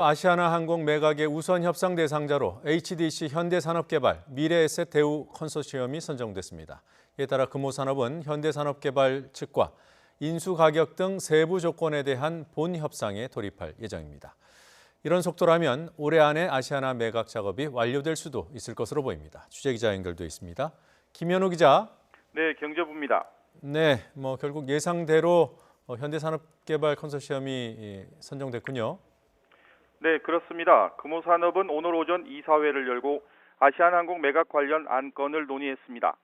아시아나항공 매각의 우선 협상 대상자로 HDC 현대산업개발 미래에셋 대우 컨소시엄이 선정됐습니다. 이에 따라 금호산업은 현대산업개발 측과 인수 가격 등 세부 조건에 대한 본 협상에 돌입할 예정입니다. 이런 속도라면 올해 안에 아시아나 매각 작업이 완료될 수도 있을 것으로 보입니다. 취재기자 연결돼 있습니다. 김현우 기자. 네, 경제부입니다. 네, 결국 예상대로 현대산업개발 컨소시엄이 선정됐군요. 네, 그렇습니다. 금호산업은 오늘 오전 이사회를 열고 아시아나항공 매각 관련 안건을 논의했습니다.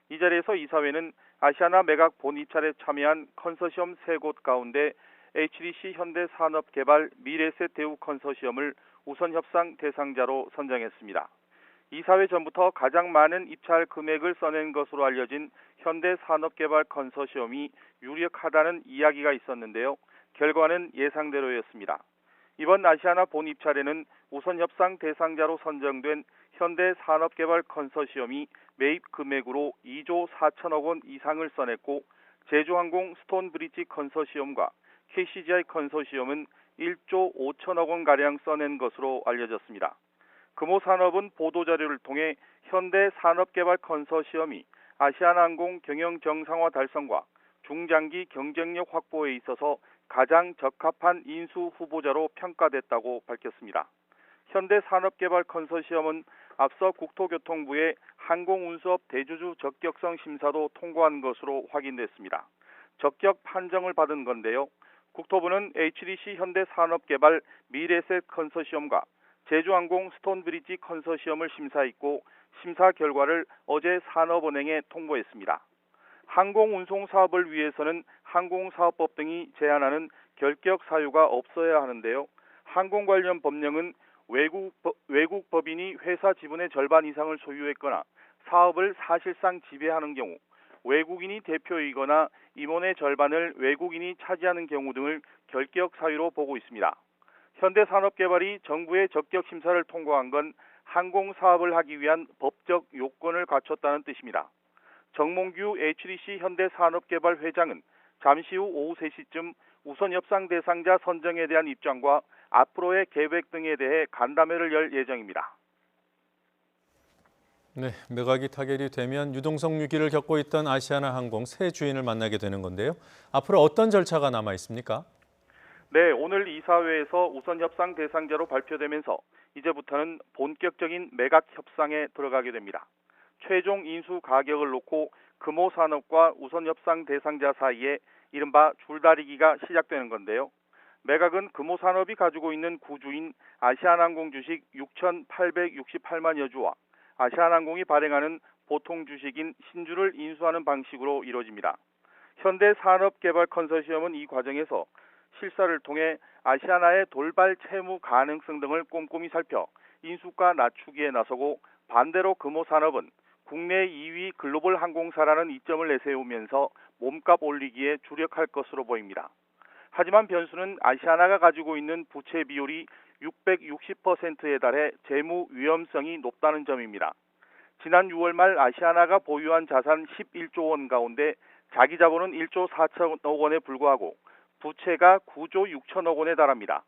이 자리에서 이사회는 아시아나 매각 본 입찰에 참여한 컨소시엄 3곳 가운데 HDC 현대산업개발 미래에셋 대우 컨소시엄을 우선 협상 대상자로 선정했습니다. 이사회 전부터 가장 많은 입찰 금액을 써낸 것으로 알려진 현대산업개발 컨소시엄이 유력하다는 이야기가 있었는데요. 결과는 예상대로였습니다. 이번 아시아나 본 입찰에는 우선 협상 대상자로 선정된 현대산업개발 컨소시엄이 매입 금액으로 2조 4천억 원 이상을 써냈고 제주항공 스톤브리지 컨소시엄과 KCGI 컨소시엄은 1조 5천억 원가량 써낸 것으로 알려졌습니다. 금호산업은 보도자료를 통해 현대산업개발 컨소시엄이 아시아나항공 경영 정상화 달성과 중장기 경쟁력 확보에 있어서 가장 적합한 인수 후보자로 평가됐다고 밝혔습니다. 현대산업개발 컨소시엄은 앞서 국토교통부의 항공운수업 대주주 적격성 심사도 통과한 것으로 확인됐습니다. 적격 판정을 받은 건데요. 국토부는 HDC 현대산업개발 미래에셋 컨소시엄과 제주항공 스톤브리지 컨소시엄을 심사했고 심사 결과를 어제 산업은행에 통보했습니다. 항공운송 사업을 위해서는 항공사업법 등이 제한하는 결격 사유가 없어야 하는데요. 항공 관련 법령은 외국 법인이 회사 지분의 절반 이상을 소유했거나 사업을 사실상 지배하는 경우, 외국인이 대표이거나 임원의 절반을 외국인이 차지하는 경우 등을 결격 사유로 보고 있습니다. 현대산업개발이 정부의 적격 심사를 통과한 건 항공사업을 하기 위한 법적 요건을 갖췄다는 뜻입니다. 정몽규 HDC 현대산업개발 회장은 잠시 후 오후 3시쯤 우선 협상 대상자 선정에 대한 입장과 앞으로의 계획 등에 대해 간담회를 열 예정입니다. 네, 매각이 타결이 되면 유동성 위기를 겪고 있던 아시아나항공 새 주인을 만나게 되는 건데요. 앞으로 어떤 절차가 남아 있습니까? 네, 오늘 이사회에서 우선 협상 대상자로 발표되면서 이제부터는 본격적인 매각 협상에 들어가게 됩니다. 최종 인수 가격을 놓고 금호산업과 우선 협상 대상자 사이에 이른바 줄다리기가 시작되는 건데요. 매각은 금호산업이 가지고 있는 구주인 아시아나항공 주식 6,868만여 주와 아시아나항공이 발행하는 보통 주식인 신주를 인수하는 방식으로 이루어집니다. 현대산업개발 컨소시엄은 이 과정에서 실사를 통해 아시아나의 돌발 채무 가능성 등을 꼼꼼히 살펴 인수가 낮추기에 나서고 반대로 금호산업은 국내 2위 글로벌 항공사라는 이점을 내세우면서 몸값 올리기에 주력할 것으로 보입니다. 하지만 변수는 아시아나가 가지고 있는 부채 비율이 660%에 달해 재무 위험성이 높다는 점입니다. 지난 6월 말 아시아나가 보유한 자산 11조 원 가운데 자기 자본은 1조 4천억 원에 불과하고 부채가 9조 6천억 원에 달합니다.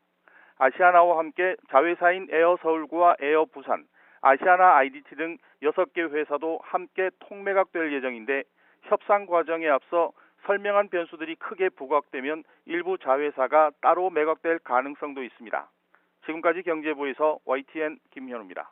아시아나와 함께 자회사인 에어서울과 에어부산, 아시아나 IDT 등 6개 회사도 함께 통매각될 예정인데 협상 과정에 앞서 설명한 변수들이 크게 부각되면 일부 자회사가 따로 매각될 가능성도 있습니다. 지금까지 경제부에서 YTN 김현우입니다.